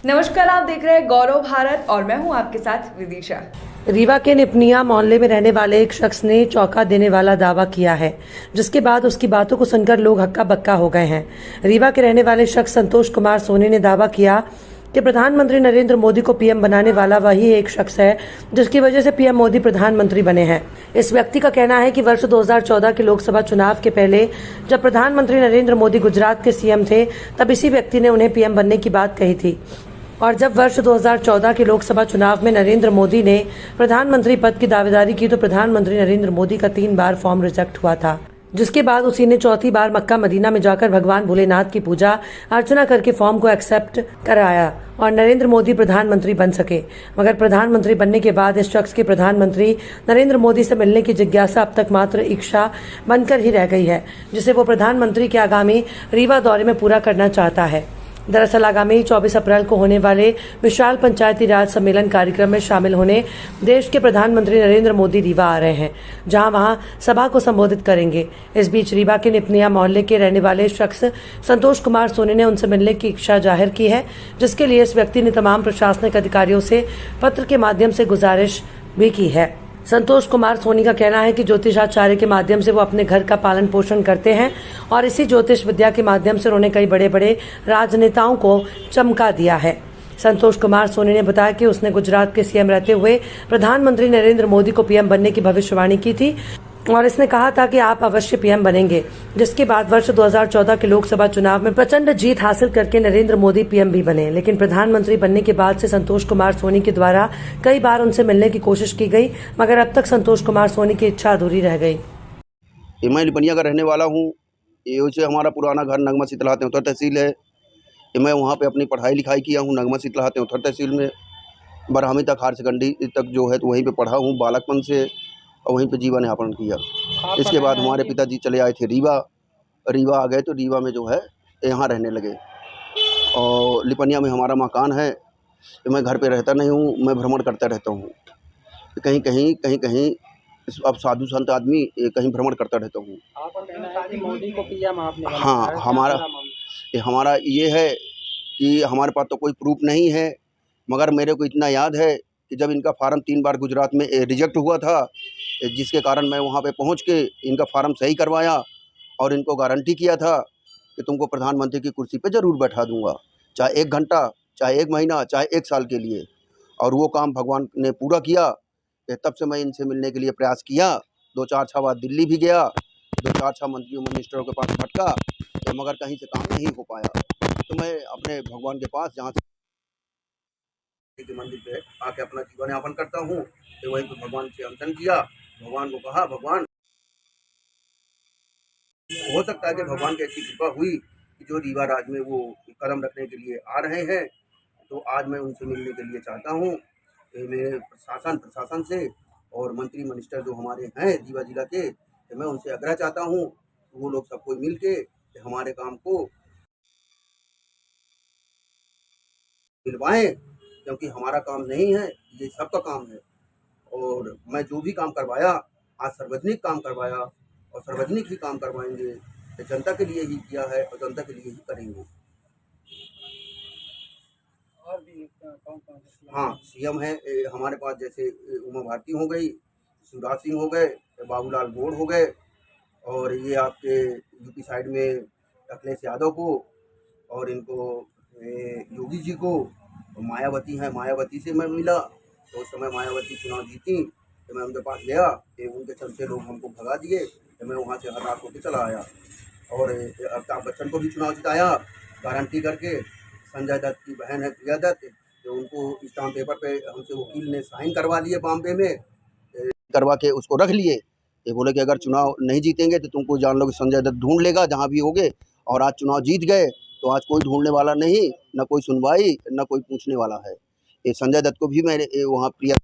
नमस्कार, आप देख रहे हैं गौरव भारत और मैं हूं आपके साथ विदिशा। रीवा के निपनिया मोहल्ले में रहने वाले एक शख्स ने चौंका देने वाला दावा किया है, जिसके बाद उसकी बातों को सुनकर लोग हक्का बक्का हो गए हैं। रीवा के रहने वाले शख्स संतोष कुमार सोनी ने दावा किया कि प्रधानमंत्री नरेंद्र मोदी को पीएम बनाने वाला वही एक शख्स है जिसकी वजह से पीएम मोदी प्रधानमंत्री बने हैं। इस व्यक्ति का कहना है कि वर्ष 2014 के लोकसभा चुनाव के पहले जब प्रधानमंत्री नरेंद्र मोदी गुजरात के सीएम थे, तब इसी व्यक्ति ने उन्हें पीएम बनने की बात कही थी। और जब वर्ष 2014 के लोकसभा चुनाव में नरेंद्र मोदी ने प्रधानमंत्री पद की दावेदारी की तो प्रधानमंत्री नरेंद्र मोदी का 3 बार फॉर्म रिजेक्ट हुआ था, जिसके बाद उसी ने चौथी बार मक्का मदीना में जाकर भगवान भोलेनाथ की पूजा अर्चना करके फॉर्म को एक्सेप्ट कराया और नरेंद्र मोदी प्रधानमंत्री बन सके। मगर प्रधानमंत्री बनने के बाद इस शख्स की प्रधानमंत्री नरेंद्र मोदी से मिलने की जिज्ञासा अब तक मात्र इच्छा बनकर ही रह गई है, जिसे वो प्रधानमंत्री के आगामी रीवा दौरे में पूरा करना चाहता है। दरअसल आगामी 24 अप्रैल को होने वाले विशाल पंचायती राज सम्मेलन कार्यक्रम में शामिल होने देश के प्रधानमंत्री नरेंद्र मोदी रीवा आ रहे हैं, जहां वहां सभा को संबोधित करेंगे। इस बीच रीवा के निपनिया मोहल्ले के रहने वाले शख्स संतोष कुमार सोनी ने उनसे मिलने की इच्छा जाहिर की है, जिसके लिए इस व्यक्ति ने तमाम प्रशासनिक अधिकारियों से पत्र के माध्यम से गुजारिश भी की है। संतोष कुमार सोनी का कहना है कि ज्योतिषाचार्य के माध्यम से वो अपने घर का पालन पोषण करते हैं और इसी ज्योतिष विद्या के माध्यम से उन्होंने कई बड़े बड़े राजनेताओं को चमका दिया है। संतोष कुमार सोनी ने बताया कि उसने गुजरात के सीएम रहते हुए प्रधानमंत्री नरेंद्र मोदी को पीएम बनने की भविष्यवाणी की थी और इसने कहा था कि आप अवश्य पीएम बनेंगे, जिसके बाद वर्ष 2014 के लोकसभा चुनाव में प्रचंड जीत हासिल करके नरेंद्र मोदी पीएम भी बने। लेकिन प्रधानमंत्री बनने के बाद से संतोष कुमार सोनी के द्वारा कई बार उनसे मिलने की कोशिश की गई, मगर अब तक संतोष कुमार सोनी की इच्छा अधूरी रह गई। मैं लिपनिया का रहने वाला हूँ। ये से हमारा पुराना घर नगमा शीतला त्योंथर तहसील है। मैं वहाँ पे अपनी पढ़ाई लिखाई किया हूँ नगमा शीतला त्योंथर तहसील में। 12वीं तक हायर सेकेंडरी तक जो है तो वहीं पे पढ़ा हूँ बालकपन से और वहीं पे जीवन यापन किया। इसके बाद हमारे पिताजी चले आए थे रीवा आ गए तो रीवा में जो है यहाँ रहने लगे और लिपनिया में हमारा मकान है। मैं घर पे रहता नहीं हूँ, मैं भ्रमण करता रहता हूँ। कहीं अब साधु संत आदमी कहीं भ्रमण करता रहता हूँ। आपका कहना है कि मोदी को पीएम आपने बनाया हाँ, हमारा ये है कि हमारे पास तो कोई प्रूफ नहीं है, मगर मेरे को इतना याद है कि जब इनका फार्म 3 बार गुजरात में रिजेक्ट हुआ था, जिसके कारण मैं वहाँ पे पहुँच के इनका फार्म सही करवाया और इनको गारंटी किया था कि तुमको प्रधानमंत्री की कुर्सी पे ज़रूर बैठा दूंगा, चाहे 1 घंटा, चाहे 1 महीना, चाहे 1 साल के लिए। और वो काम भगवान ने पूरा किया। तब से मैं इनसे मिलने के लिए प्रयास किया। 2-4 बार दिल्ली भी गया, 2-4 मंत्रियों मिनिस्टरों के पास भटका, मगर कहीं से काम नहीं हो पाया। तो मैं अपने भगवान के पास जहाँ के मंदिर पे आके अपना जीवन यापन करता हूँ। तो वहीं पे भगवान से अनशन किया, भगवान को कहा भगवान हो सकता है कि भगवान की ऐसी कृपा हुई कि जो रीवा राज में वो कदम रखने के लिए आ रहे हैं, तो आज मैं उनसे मिलने के लिए चाहता हूँ। मेरे प्रशासन से और मंत्री मिनिस्टर जो हमारे हैं रीवा जिला के, तो मैं उनसे आग्रह चाहता हूँ वो लोग सब कोई मिल के हमारे काम को दिलवाएं, क्योंकि हमारा काम नहीं है, ये सबका काम है। और मैं जो भी काम करवाया आज सार्वजनिक काम करवाया और सार्वजनिक ही काम करवाएंगे। तो जनता के लिए ही किया है और जनता के लिए ही करेंगे। और भी कौन हाँ, सीएम है हमारे पास, जैसे उमा भारती हो गई, शिवराज सिंह हो गए, बाबूलाल गौड़ हो गए, और ये आपके यूपी साइड में अखिलेश यादव को, और इनको योगी जी को, मायावती हैं, मायावती से मैं मिला तो उस समय मायावती चुनाव जीती तो मैं उनके पास गया, उनके चलते लोग हमको भगा दिए तो मैं वहाँ से हताश होकर चला आया। और अमिताभ बच्चन को भी चुनाव जिताया गारंटी करके। संजय दत्त की बहन है प्रिया दत्त, तो उनको स्टाम्प पेपर पे हमसे वकील ने साइन करवा लिए बॉम्बे में, करवा के उसको रख लिए। ये बोले कि अगर चुनाव नहीं जीतेंगे तो तुमको जान लो कि संजय दत्त ढूंढ लेगा जहाँ भी होगे। और आज चुनाव जीत गए तो आज कोई ढूंढने वाला नहीं, न कोई सुनवाई, न कोई पूछने वाला है। ये संजय दत्त को भी मैंने वहाँ प्रिया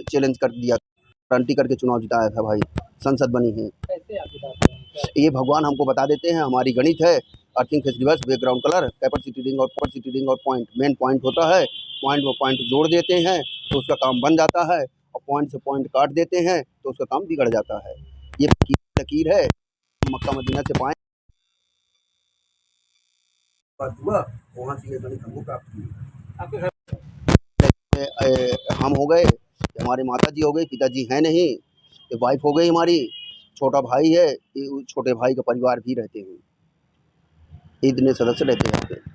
चैलेंज कर दिया, गारंटी करके चुनाव जिताया था भाई, संसद बनी है। कैसे आप बताते हैं? ये भगवान हमको बता देते हैं, हमारी गणित है। Earthing festivals, background colour, capacity reading और पॉइंट, मेन पॉइंट होता है। पॉइंट वो पॉइंट जोड़ देते हैं तो उसका काम बन जाता है, और पॉइंट से पॉइंट काट देते हैं तो उसका काम बिगड़ जाता है। ये लकीर है, मक्का मदीना से पाए हुआ, वहाँ से ये गणित हमको प्राप्त हुई। आपके घर हम हो गए, हमारे माता जी हो गई, पिताजी हैं नहीं, ये वाइफ हो गई हमारी, छोटा भाई है, ये छोटे भाई का परिवार भी रहते हैं, इतने सदस्य रहते हैं यहाँ पे।